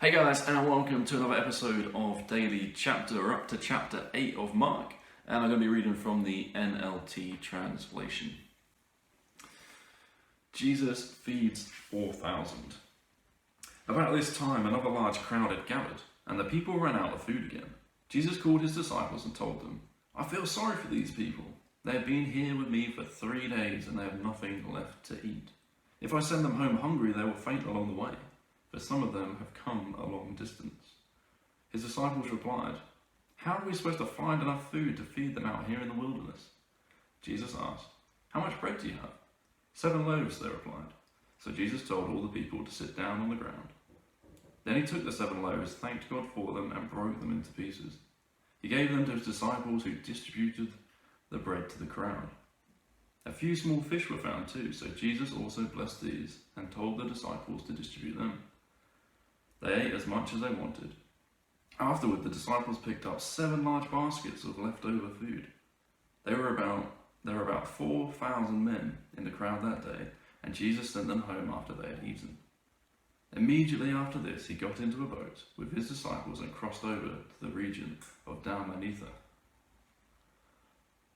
Hey guys, and welcome to another episode of Daily Chapter. We're up to chapter 8 of Mark, and I'm going to be reading from the NLT translation. Jesus feeds 4,000. About this time, another large crowd had gathered, and the people ran out of food again. Jesus called his disciples and told them, "I feel sorry for these people. They have been here with me for 3 days, and they have nothing left to eat. If I send them home hungry, they will faint along the way. For some of them have come a long distance." His disciples replied, "How are we supposed to find enough food to feed them out here in the wilderness?" Jesus asked, "How much bread do you have?" 7 loaves, they replied. So Jesus told all the people to sit down on the ground. Then he took the 7 loaves, thanked God for them, and broke them into pieces. He gave them to his disciples, who distributed the bread to the crowd. A few small fish were found too, so Jesus also blessed these and told the disciples to distribute them. They ate as much as they wanted. Afterward, the disciples picked up 7 large baskets of leftover food. There were about 4,000 men in the crowd that day, and Jesus sent them home after they had eaten. Immediately after this, he got into a boat with his disciples and crossed over to the region of Dalmanutha.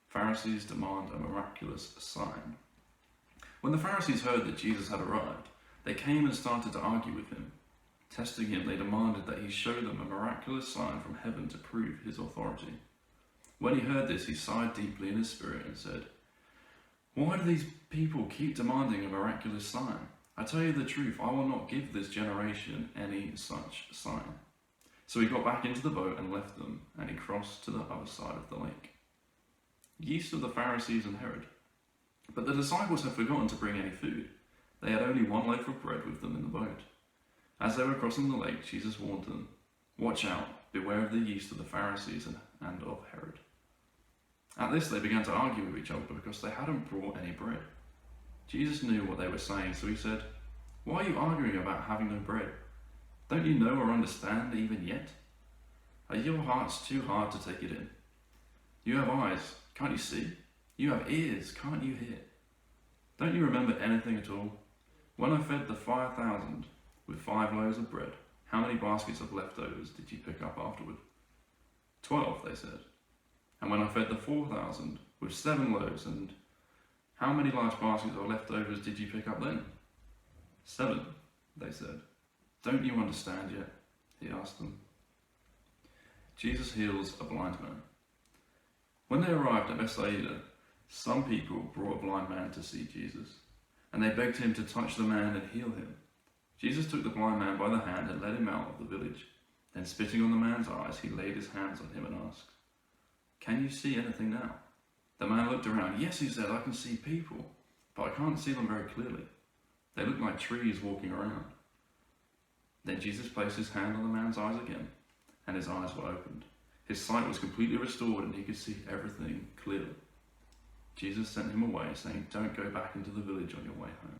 Pharisees demand a miraculous sign. When the Pharisees heard that Jesus had arrived, they came and started to argue with him. Testing him, they demanded that he show them a miraculous sign from heaven to prove his authority. When he heard this, he sighed deeply in his spirit and said, "Why do these people keep demanding a miraculous sign? I tell you the truth, I will not give this generation any such sign." So he got back into the boat and left them, and he crossed to the other side of the lake. Yeast of the Pharisees and Herod. But the disciples had forgotten to bring any food. They had only 1 loaf of bread with them in the boat. As they were crossing the lake, Jesus warned them, "Watch out, beware of the yeast of the Pharisees and of Herod." At this they began to argue with each other because they hadn't brought any bread. Jesus knew what they were saying, so he said, "Why are you arguing about having no bread? Don't you know or understand even yet? Are your hearts too hard to take it in? You have eyes, can't you see? You have ears, can't you hear? Don't you remember anything at all? When I fed the 5,000 with 5 loaves of bread, how many baskets of leftovers did you pick up afterward?" 12, they said. "And when I fed the 4,000 with 7 loaves, and how many large baskets of leftovers did you pick up then?" 7, they said. "Don't you understand yet?" he asked them. Jesus heals a blind man. When they arrived at Bethsaida, some people brought a blind man to see Jesus, and they begged him to touch the man and heal him. Jesus took the blind man by the hand and led him out of the village. Then, spitting on the man's eyes, he laid his hands on him and asked, "Can you see anything now?" The man looked around. "Yes," he said, "I can see people, but I can't see them very clearly. They look like trees walking around." Then Jesus placed his hand on the man's eyes again, and his eyes were opened. His sight was completely restored, and he could see everything clearly. Jesus sent him away, saying, "Don't go back into the village on your way home."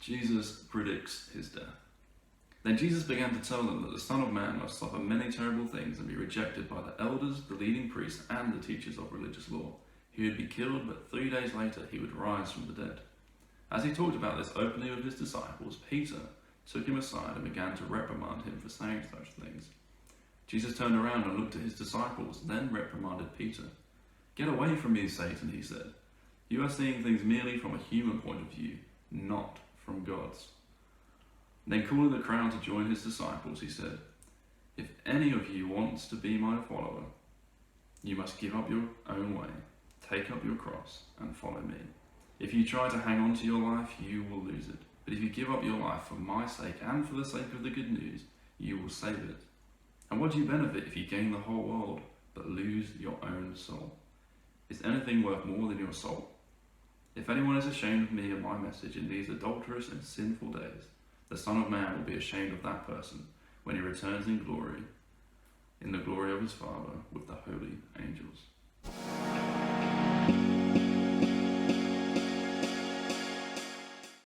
Jesus predicts his death. Then Jesus began to tell them that the Son of Man must suffer many terrible things and be rejected by the elders, the leading priests, and the teachers of religious law. He would be killed, but 3 days later he would rise from the dead. As he talked about this openly with his disciples, Peter took him aside and began to reprimand him for saying such things. Jesus turned around and looked at his disciples, then reprimanded Peter. "Get away from me, Satan," he said. "You are seeing things merely from a human point of view, not from God's." Then, calling the crowd to join his disciples, he said, "If any of you wants to be my follower, you must give up your own way, take up your cross, and follow me. If you try to hang on to your life, you will lose it. But if you give up your life for my sake and for the sake of the good news, you will save it. And what do you benefit if you gain the whole world, but lose your own soul? Is anything worth more than your soul? If anyone is ashamed of me and my message in these adulterous and sinful days, the Son of Man will be ashamed of that person when he returns in glory, in the glory of his Father with the holy angels."